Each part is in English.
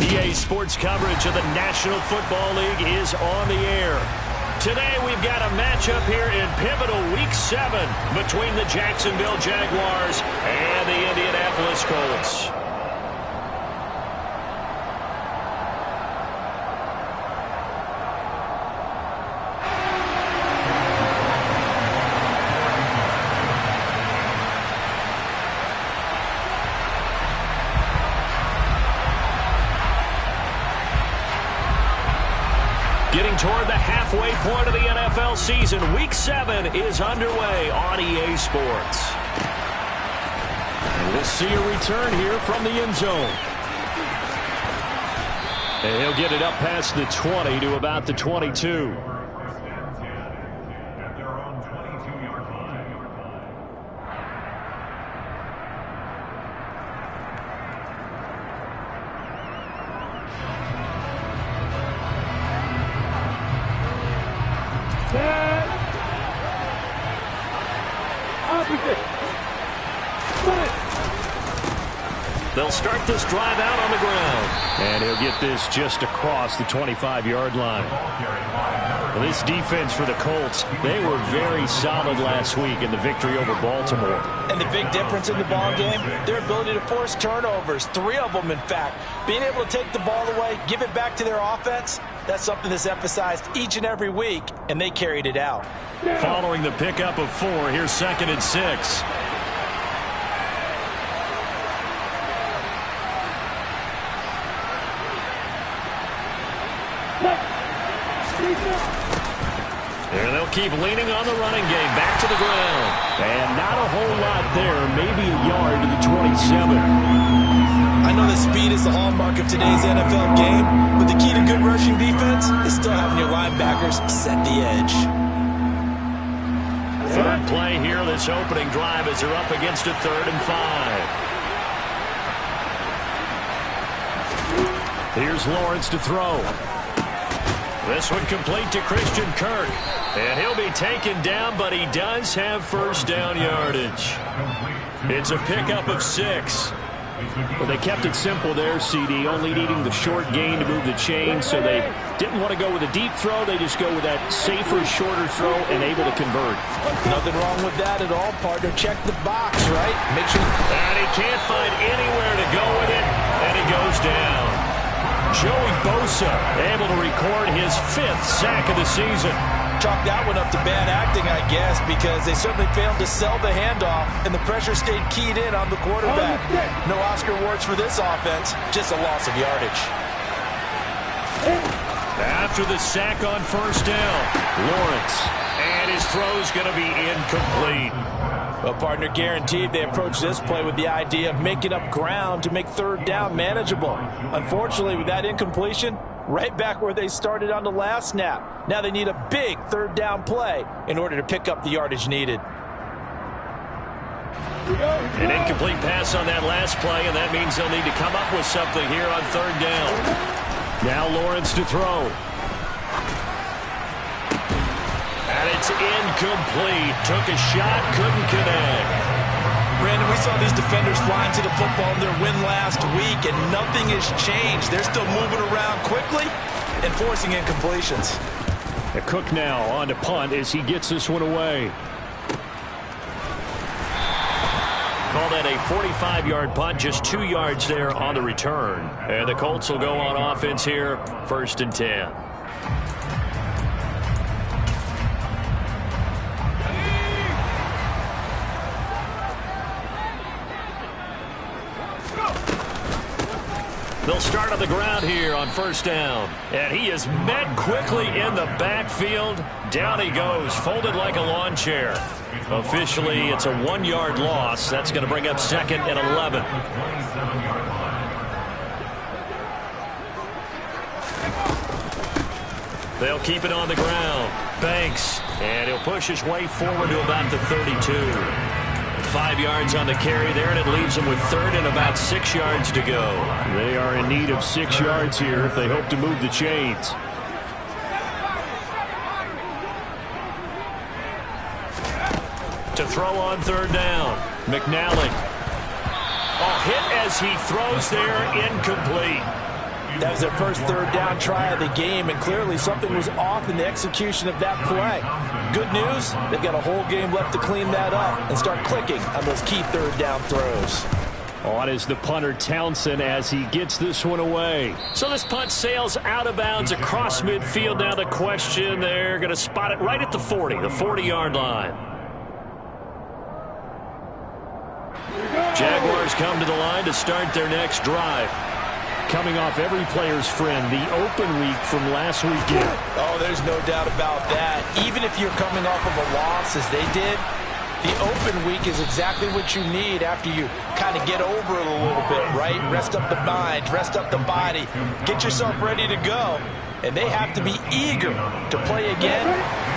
EA Sports coverage of the National Football League is on the air. Today we've got a matchup here in pivotal Week 7 between the Jacksonville Jaguars and the Indianapolis Colts. Getting toward the halfway point of the NFL season, Week 7 is underway on EA Sports. And we'll see a return here from the end zone. And he'll get it up past the 20 to about the 22. They'll start this drive out on the ground. And he'll get this just across the 25-yard line. Well, this defense for the Colts, they were very solid last week in the victory over Baltimore. And the big difference in the ball game, their ability to force turnovers, 3 of them in fact. Being able to take the ball away, give it back to their offense, that's something that's emphasized each and every week, and they carried it out. Following the pickup of 4, here's 2nd and 6. And they'll keep leaning on the running game. Back to the ground. And not a whole lot there. Maybe a yard to the 27. I know that speed is the hallmark of today's NFL game, but the key to good rushing defense is still having your linebackers set the edge. Third play here, this opening drive as they're up against a 3rd and 5. Here's Lawrence to throw. This one complete to Christian Kirk. And he'll be taken down, but he does have first down yardage. It's a pickup of 6. Well, they kept it simple there, CD, only needing the short gain to move the chain, so they didn't want to go with a deep throw. They just go with that safer, shorter throw and able to convert. Nothing wrong with that at all, partner. Check the box, right? Make sure. And he can't find anywhere to go with it, and he goes down. Joey Bosa able to record his 5th sack of the season. Chalk that one up to bad acting, I guess, because they certainly failed to sell the handoff, and the pressure stayed keyed in on the quarterback. No Oscar awards for this offense, just a loss of yardage. After the sack on first down, Lawrence, and his throw's going to be incomplete. Well, partner, guaranteed they approach this play with the idea of making up ground to make 3rd down manageable. Unfortunately, with that incompletion, right back where they started on the last snap. Now they need a big 3rd down play in order to pick up the yardage needed. An incomplete pass on that last play, and that means they'll need to come up with something here on 3rd down. Now Lawrence to throw. And it's incomplete. Took a shot, couldn't connect. Brandon, we saw these defenders flying to the football in their win last week, and nothing has changed. They're still moving around quickly and forcing incompletions. Cook now on to punt as he gets this one away. Call that a 45-yard punt, just 2 yards there on the return. And the Colts will go on offense here, 1st and 10. They'll start on the ground here on 1st down. And he is met quickly in the backfield. Down he goes, folded like a lawn chair. Officially, it's a 1-yard loss. That's going to bring up 2nd and 11. They'll keep it on the ground. Banks, and he'll push his way forward to about the 32. 5 yards on the carry there, and it leaves them with 3rd and about 6 yards to go. They are in need of 6 yards here if they hope to move the chains. To throw on 3rd down, McNally. Oh, hit as he throws there, incomplete. That was their first third down try of the game, and clearly something was off in the execution of that play. Good news, they've got a whole game left to clean that up and start clicking on those key third down throws. On is the punter Townsend as he gets this one away. So this punt sails out of bounds across midfield. Now the question, they're going to spot it right at the 40, the 40-yard line. Jaguars come to the line to start their next drive. Coming off every player's friend, the open week from last weekend. Oh, there's no doubt about that. Even if you're coming off of a loss as they did, the open week is exactly what you need after you kind of get over it a little bit, right? Rest up the mind, rest up the body, get yourself ready to go. And they have to be eager to play again,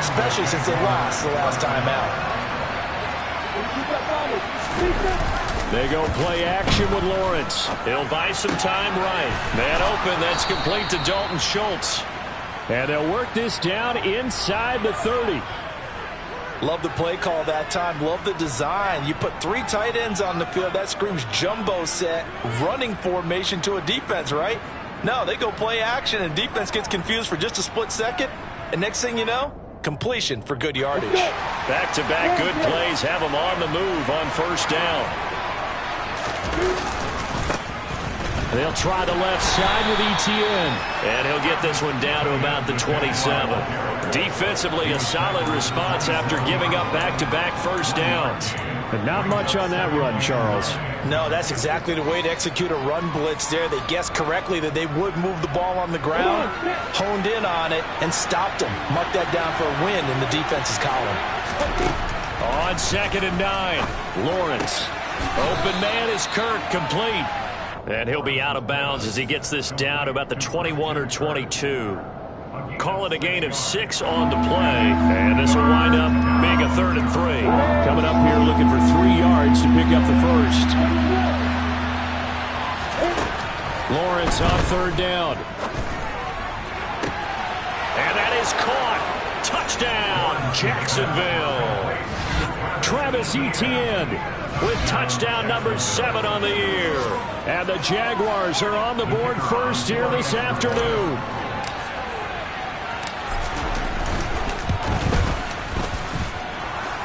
especially since they lost the last time out. They go play action with Lawrence. He'll buy some time right. Man open, that's complete to Dalton Schultz. And they'll work this down inside the 30. Love the play call that time. Love the design. You put 3 tight ends on the field. That screams jumbo set, running formation to a defense, right? No, they go play action, and defense gets confused for just a split second. And next thing you know, completion for good yardage. Back-to-back good plays have them on the move on first down. They'll try the left side with Etienne. And he'll get this one down to about the 27. Defensively, a solid response after giving up back-to-back first downs. But not much on that run, Charles. No, that's exactly the way to execute a run blitz there. They guessed correctly that they would move the ball on the ground, honed in on it, and stopped them. Mark that down for a win in the defense's column. On 2nd and 9, Lawrence. Open man is Kirk, complete. And he'll be out of bounds as he gets this down to about the 21 or 22. Call it a gain of 6 on the play. And this will wind up being a 3rd and 3. Coming up here looking for 3 yards to pick up the first. Lawrence on 3rd down. And that is caught. Touchdown, Jacksonville. Travis Etienne with touchdown number 7 on the year. And the Jaguars are on the board first here this afternoon.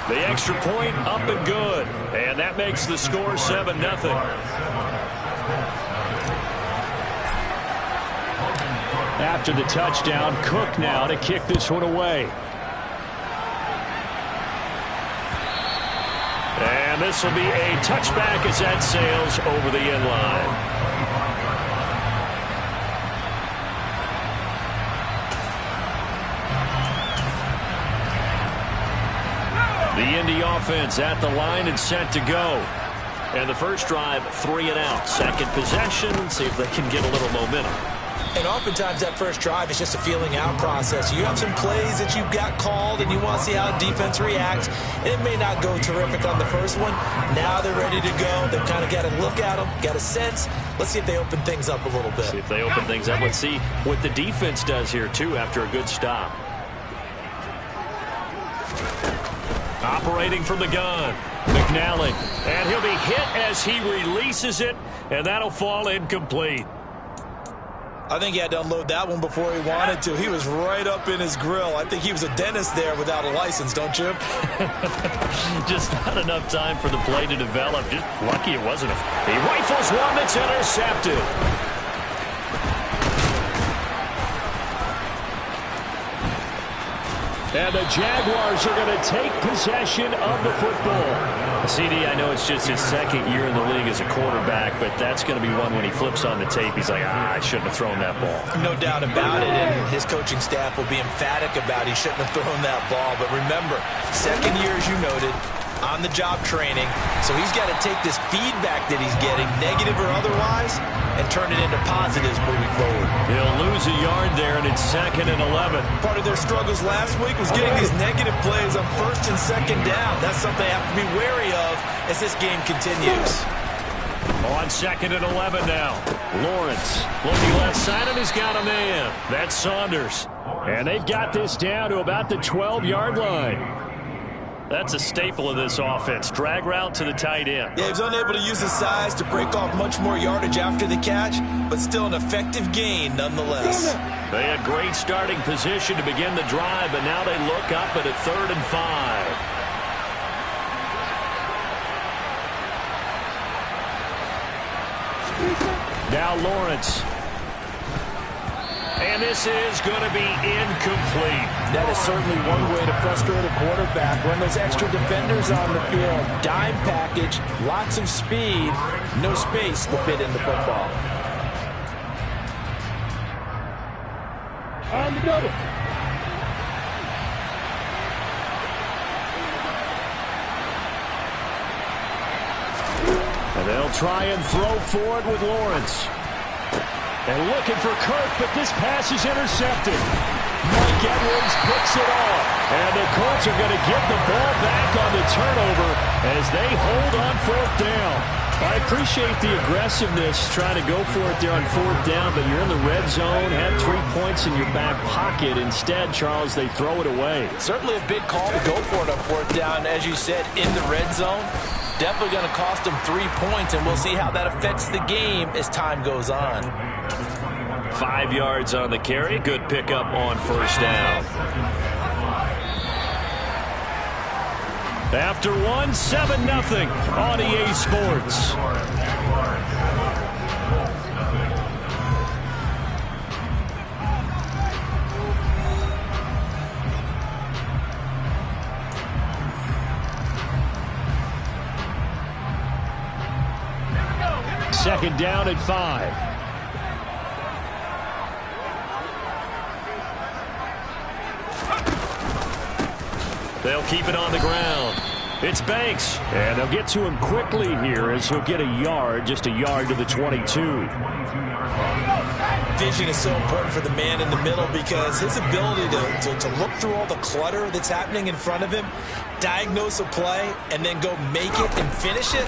The extra point up and good. And that makes the score 7-0. After the touchdown, Cook now to kick this one away. And this will be a touchback as that sails over the end line. The Indy offense at the line and set to go. And the first drive, 3 and out. Second possession, see if they can get a little momentum. And oftentimes that first drive is just a feeling out process. You have some plays that you've got called and you want to see how defense reacts. And it may not go terrific on the first one. Now they're ready to go. They've kind of got to look at them, got a sense. Let's see if they open things up a little bit. See if they open things up. Let's see what the defense does here, too, after a good stop. Operating from the gun, McNally. And he'll be hit as he releases it, and that'll fall incomplete. I think he had to unload that one before he wanted to. He was right up in his grill. I think he was a dentist there without a license, don't you? Just not enough time for the play to develop. Just lucky it wasn't. He rifles one that's intercepted. And the Jaguars are going to take possession of the football. CD, I know it's just his 2nd year in the league as a quarterback, but that's going to be one when he flips on the tape. He's like, I shouldn't have thrown that ball. No doubt about it, and his coaching staff will be emphatic about he shouldn't have thrown that ball. But remember, 2nd year, as you noted, on-the-job training. So he's got to take this feedback that he's getting, negative or otherwise, and turn it into positives moving forward. He'll lose a yard there, and it's 2nd and 11. Part of their struggles last week was getting these negative plays on 1st and 2nd down. That's something they have to be wary of as this game continues. On 2nd and 11 now. Lawrence looking left side, and he's got a man. That's Saunders. And they've got this down to about the 12-yard line. That's a staple of this offense. Drag route to the tight end. Yeah, he was unable to use his size to break off much more yardage after the catch, but still an effective gain nonetheless. They had great starting position to begin the drive, but now they look up at a 3rd and 5. Now Lawrence. And this is going to be incomplete. That is certainly one way to frustrate a quarterback. Run those extra defenders on the field. Dime package, lots of speed, no space to fit in the football. On the double. And they'll try and throw for it with Lawrence. And looking for Kirk, but this pass is intercepted. Mike Edwards picks it off. And the Colts are going to get the ball back on the turnover as they hold on 4th down. I appreciate the aggressiveness trying to go for it there on 4th down, but you're in the red zone, had 3 points in your back pocket. Instead, Charles, they throw it away. Certainly a big call to go for it on 4th down, as you said, in the red zone. Definitely going to cost them 3 points, and we'll see how that affects the game as time goes on. 5 yards on the carry. Good pickup on 1st down. After 1, 7-0 on EA Sports. Second down at 5. They'll keep it on the ground. It's Banks. And they'll get to him quickly here as he'll get a yard, just a yard to the 22. Vision is so important for the man in the middle because his ability to look through all the clutter that's happening in front of him, diagnose a play, and then go make it and finish it,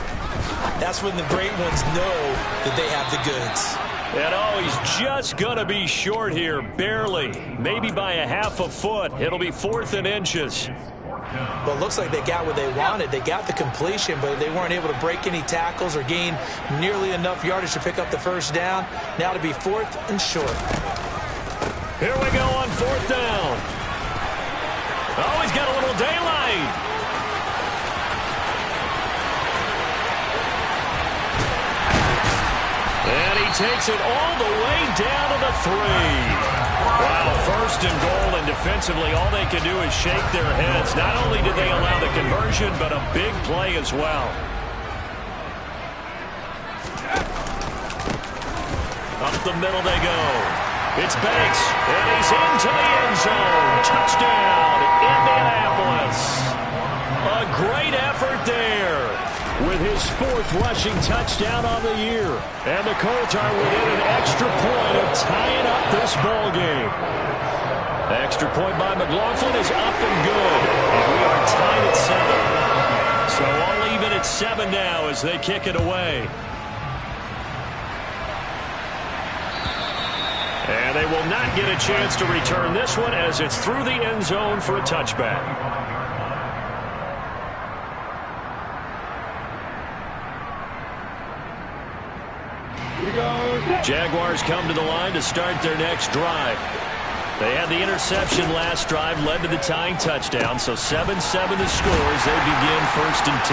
that's when the great ones know that they have the goods. And oh, he's just going to be short here, barely. Maybe by a half a foot. It'll be 4th and inches. Well, it looks like they got what they wanted. They got the completion, but they weren't able to break any tackles or gain nearly enough yardage to pick up the 1st down. Now to be 4th and short. Here we go on 4th down. Oh, he's got a little daylight. And he takes it all the way down to the 3. Wow, 1st and goal, and defensively, all they can do is shake their heads. Not only did they allow the conversion, but a big play as well. Up the middle they go. It's Banks, and he's into the end zone. Touchdown, Indianapolis. A great effort there with his 4th rushing touchdown on the year. And the Colts are within an extra point of tying up this ball game. The extra point by McLaughlin is up and good. And we are tied at 7. So all even at 7 now as they kick it away. And they will not get a chance to return this one as it's through the end zone for a touchback. Jaguars come to the line to start their next drive. They had the interception last drive, led to the tying touchdown, so 7-7 the score as they begin 1st and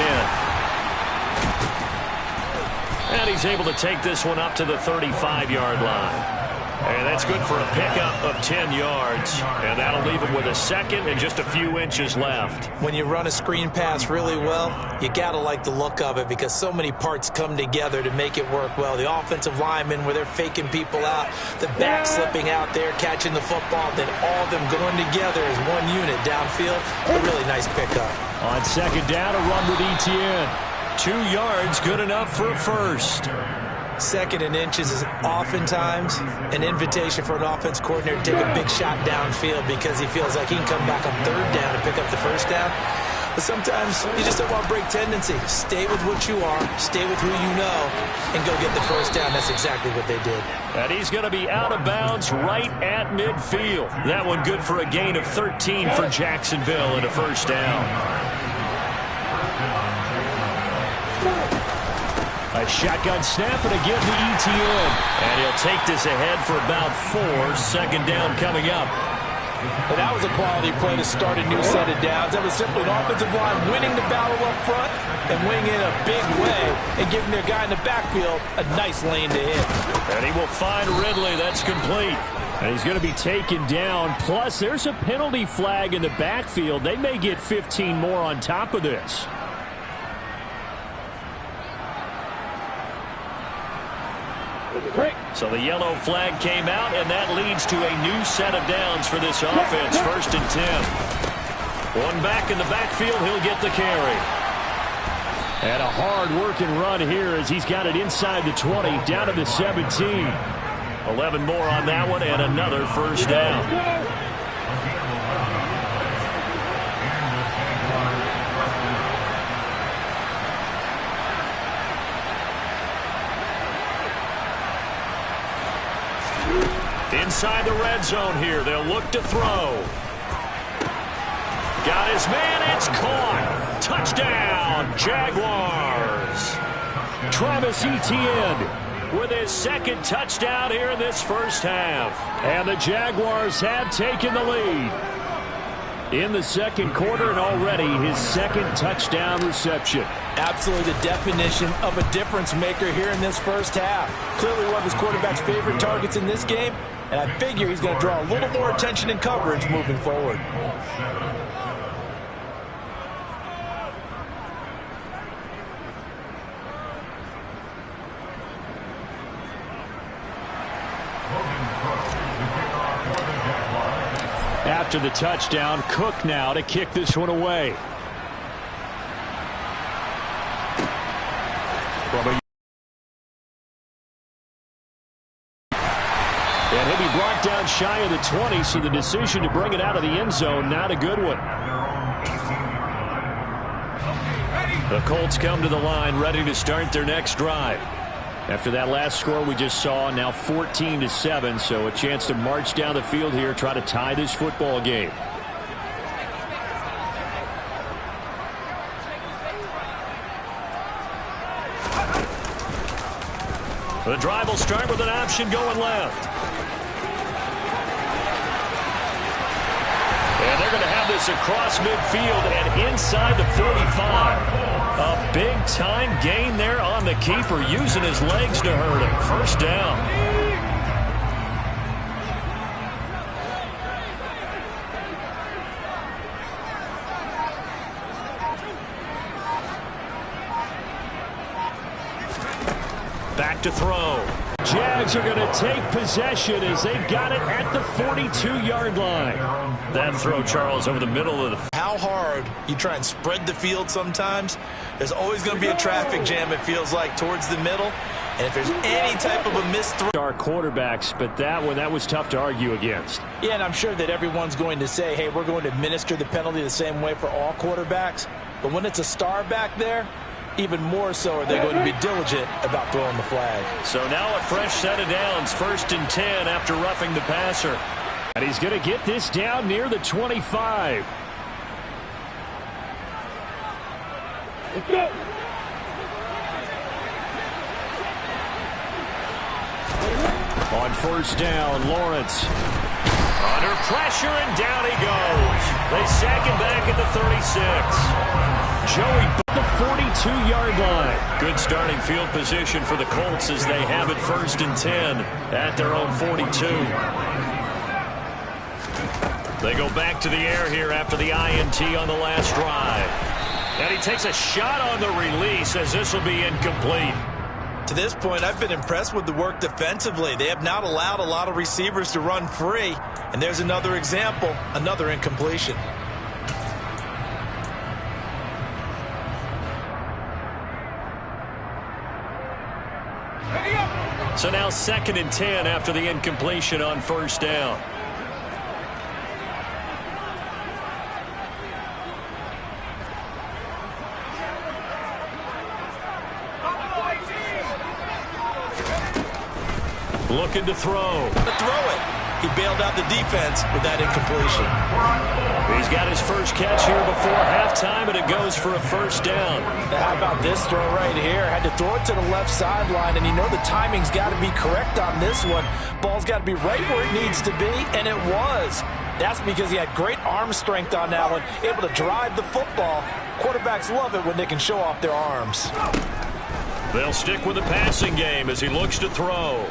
10. And he's able to take this one up to the 35-yard line. And that's good for a pickup of 10 yards. And that'll leave him with a 2nd and just a few inches left. When you run a screen pass really well, you got to like the look of it because so many parts come together to make it work well. The offensive linemen where they're faking people out, the back slipping out there, catching the football, then all of them going together as one unit downfield. A really nice pickup. On 2nd down, a run with Etienne. 2 yards, good enough for a 1st. 2nd and inches is oftentimes an invitation for an offense coordinator to take a big shot downfield because he feels like he can come back on 3rd down and pick up the 1st down. But sometimes you just don't want to break tendency. Stay with what you are, stay with who you know, and go get the 1st down. That's exactly what they did. And he's going to be out of bounds right at midfield. That one good for a gain of 13 for Jacksonville and a 1st down. A shotgun snap and again to ETN. And he'll take this ahead for about 4. Second down coming up. And that was a quality play to start a new set of downs. That was simply an offensive line winning the battle up front and winning in a big way and giving their guy in the backfield a nice lane to hit. And he will find Ridley. That's complete. And he's going to be taken down. Plus, there's a penalty flag in the backfield. They may get 15 more on top of this. So the yellow flag came out, and that leads to a new set of downs for this offense. 1st and 10. One back in the backfield. He'll get the carry. And a hard-working run here as he's got it inside the 20, down to the 17. 11 more on that one, and another first down. Inside the red zone here. They'll look to throw. Got his man. It's caught. Touchdown, Jaguars. Travis Etienne with his second touchdown here in this first half. And the Jaguars have taken the lead in the second quarter, and already his second touchdown reception. Absolutely the definition of a difference maker here in this first half. Clearly one of his quarterback's favorite targets in this game, and I figure he's going to draw a little more attention and coverage moving forward. After the touchdown, Cook now to kick this one away. And he'll be brought down shy of the 20, so the decision to bring it out of the end zone, not a good one. The Colts come to the line, ready to start their next drive. After that last score we just saw, now 14-7, so a chance to march down the field here, try to tie this football game. The drive will start with an option going left. And they're going to have this across midfield and inside the 45. A big-time gain there on the keeper, using his legs to hurt him. First down. Back to throw. Jags are going to take possession as they've got it at the 42-yard line. That throw, Charles, over the middle of the... How hard you try and spread the field sometimes, there's always going to be a traffic jam, it feels like, towards the middle. And if there's any type of a missed throw... Our quarterbacks, but that was tough to argue against. Yeah, and I'm sure that everyone's going to say, hey, we're going to administer the penalty the same way for all quarterbacks. But when it's a star back there, even more so are they going to be diligent about throwing the flag. So now a fresh set of downs, 1st and 10 after roughing the passer. And he's going to get this down near the 25. Let's go. On first down, Lawrence. Under pressure, and down he goes. They sack him back at the 36. Joey, the 42-yard line. Good starting field position for the Colts as they have it 1st and 10 at their own 42. They go back to the air here after the INT on the last drive. And he takes a shot on the release as this will be incomplete. To this point, I've been impressed with the work defensively. They have not allowed a lot of receivers to run free. And there's another example, another incompletion. So now 2nd and 10 after the incompletion on first down. Looking to throw. To throw it. He bailed out the defense with that incompletion. He's got his first catch here before halftime, and it goes for a first down. How about this throw right here? Had to throw it to the left sideline, and you know the timing's got to be correct on this one. Ball's got to be right where it needs to be, and it was. That's because he had great arm strength on that one, able to drive the football. Quarterbacks love it when they can show off their arms. They'll stick with the passing game as he looks to throw.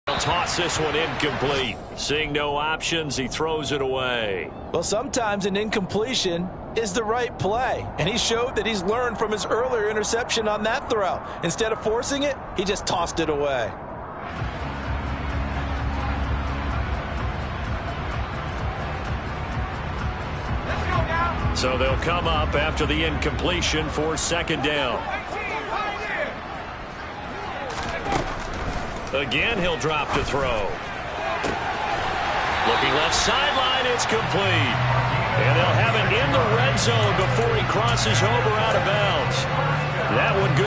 He'll toss this one incomplete. Seeing no options, he throws it away. Well, sometimes an incompletion is the right play, and he showed that he's learned from his earlier interception on that throw. Instead of forcing it, he just tossed it away. So they'll come up after the incompletion for second down. Again, he'll drop to throw. Looking left sideline, it's complete. And they'll have it in the red zone before he crosses over out of bounds. That one good.